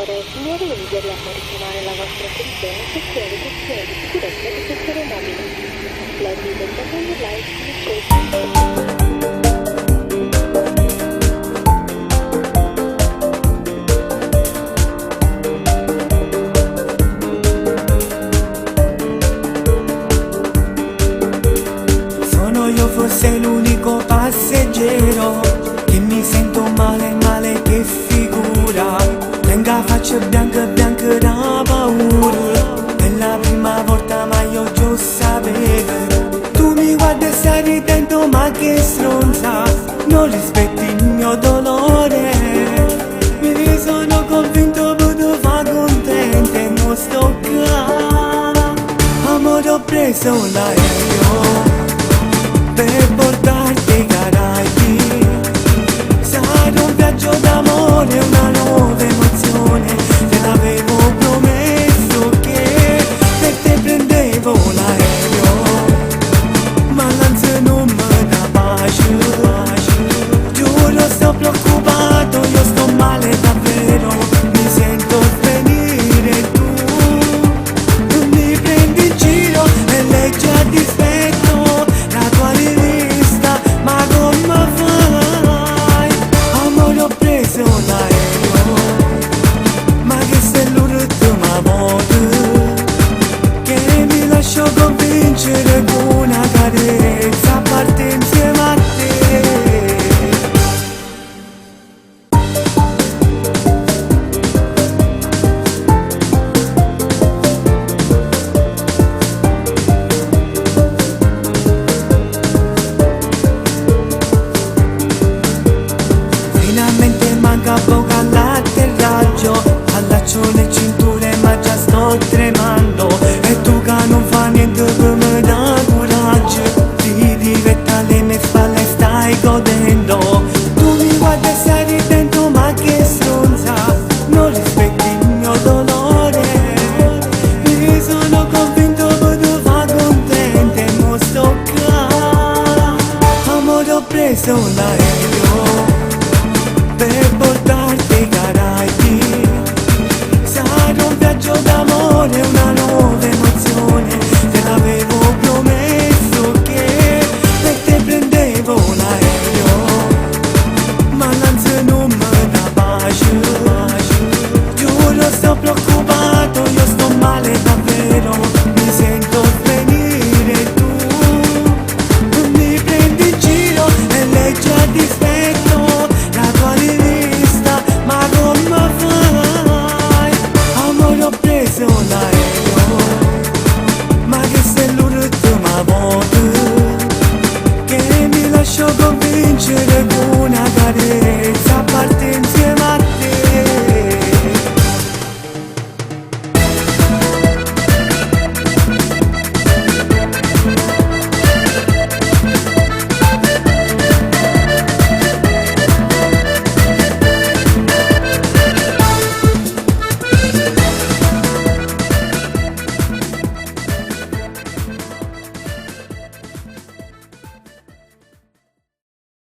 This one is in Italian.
Signore e signori, desideriamo richiamare la vostra attenzione su alcune questioni di sicurezza del settore mobile. Ladies and gentlemen, would like to Sono io forse l'unico passeggero che mi sento male, male che figura. Tenga faccia bianca, bianca da paura. È la prima volta ma io già sapevo. Tu mi guardi e stai ridendo, ma che stronza. Non rispetti il mio dolore. Mi sono convinto che tu fa contenta e non sto qua. Amore, ho preso l'aereo per portarti ai Caraibi. Sarà un viaggio d'amore, una nuova emozione. Te l'avevo promesso che per te prendevo l'aereo, ma l'ansia non mi dà pace. Giuro sto preoccupato, io sto male davvero. Mi sento venire tu, tu mi prendi in giro e leggi a dispetto la tua rivista, ma come fai? Amore, ho preso l'aereo, ma che sei l'ultima volta che mi lascio convincere con una carezza a parte insieme a te. Finalmente manca poca